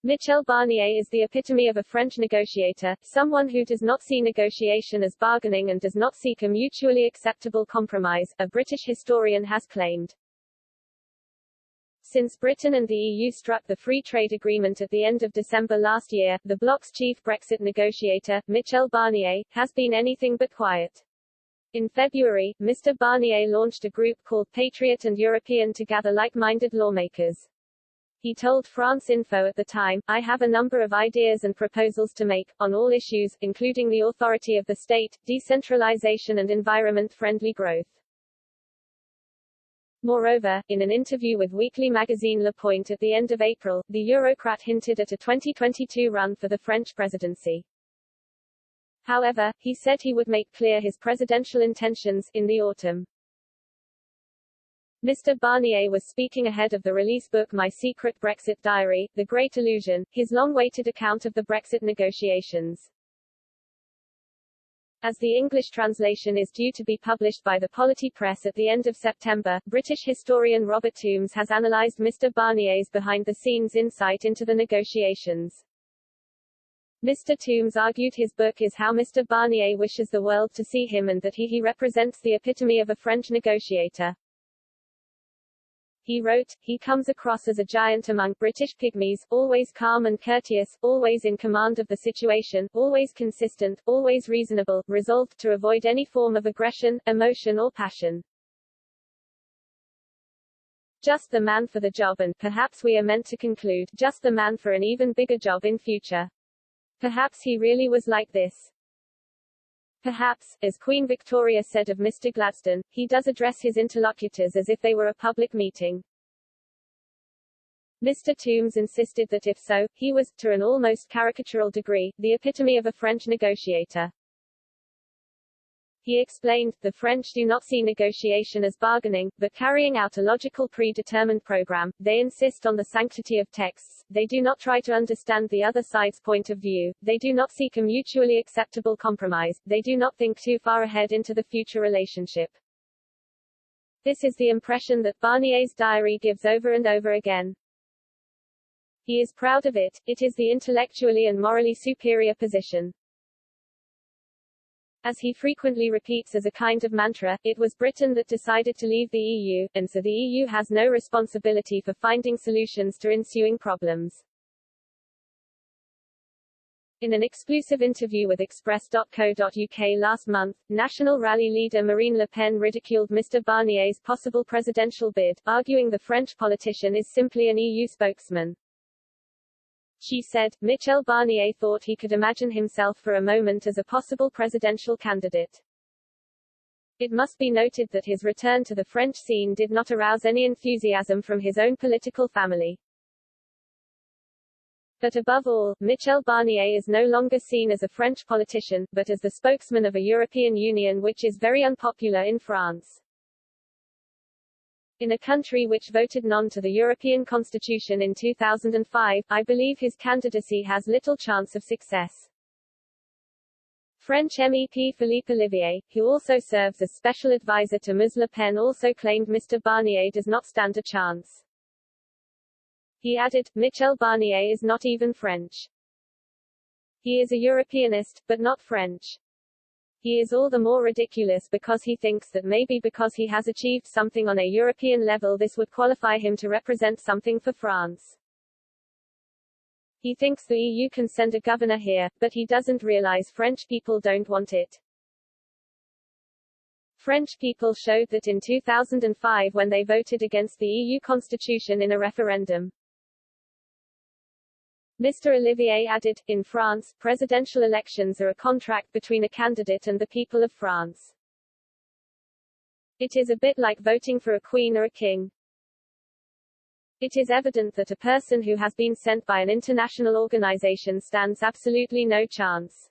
Michel Barnier is the epitome of a French negotiator, someone who does not see negotiation as bargaining and does not seek a mutually acceptable compromise, a British historian has claimed. Since Britain and the EU struck the free trade agreement at the end of December last year, the bloc's chief Brexit negotiator, Michel Barnier, has been anything but quiet. In February, Mr. Barnier launched a group called Patriot and European to gather like-minded lawmakers. He told France Info at the time, "I have a number of ideas and proposals to make, on all issues, including the authority of the state, decentralization and environment-friendly growth." Moreover, in an interview with weekly magazine Le Point at the end of April, the Eurocrat hinted at a 2022 run for the French presidency. However, he said he would make clear his presidential intentions in the autumn. Mr. Barnier was speaking ahead of the release book My Secret Brexit Diary, The Great Illusion, his long-awaited account of the Brexit negotiations. As the English translation is due to be published by the Polity Press at the end of September, British historian Robert Toombs has analysed Mr. Barnier's behind-the-scenes insight into the negotiations. Mr. Toombs argued his book is how Mr. Barnier wishes the world to see him and that he represents the epitome of a French negotiator. He wrote, "He comes across as a giant among British pygmies, always calm and courteous, always in command of the situation, always consistent, always reasonable, resolved to avoid any form of aggression, emotion or passion. Just the man for the job and, perhaps we are meant to conclude, just the man for an even bigger job in future. Perhaps he really was like this. Perhaps, as Queen Victoria said of Mr. Gladstone, he does address his interlocutors as if they were a public meeting." Mr. Toombs insisted that if so, he was, to an almost caricatural degree, the epitome of a French negotiator. He explained, "The French do not see negotiation as bargaining, but carrying out a logical predetermined program. They insist on the sanctity of texts, they do not try to understand the other side's point of view, they do not seek a mutually acceptable compromise, they do not think too far ahead into the future relationship." This is the impression that Barnier's diary gives over and over again. He is proud of it, it is the intellectually and morally superior position. As he frequently repeats as a kind of mantra, it was Britain that decided to leave the EU, and so the EU has no responsibility for finding solutions to ensuing problems. In an exclusive interview with Express.co.uk last month, National Rally leader Marine Le Pen ridiculed Mr. Barnier's possible presidential bid, arguing the French politician is simply an EU spokesman. She said, "Michel Barnier thought he could imagine himself for a moment as a possible presidential candidate." It must be noted that his return to the French scene did not arouse any enthusiasm from his own political family. But above all, Michel Barnier is no longer seen as a French politician, but as the spokesman of a European Union which is very unpopular in France. In a country which voted non to the European Constitution in 2005, I believe his candidacy has little chance of success. French MEP Philippe Olivier, who also serves as special advisor to Ms. Le Pen, also claimed Mr. Barnier does not stand a chance. He added, "Michel Barnier is not even French. He is a Europeanist, but not French. He is all the more ridiculous because he thinks that maybe because he has achieved something on a European level this would qualify him to represent something for France. He thinks the EU can send a governor here, but he doesn't realize French people don't want it." French people showed that in 2005 when they voted against the EU constitution in a referendum. Mr. Olivier added, "In France, presidential elections are a contract between a candidate and the people of France. It is a bit like voting for a queen or a king. It is evident that a person who has been sent by an international organization stands absolutely no chance.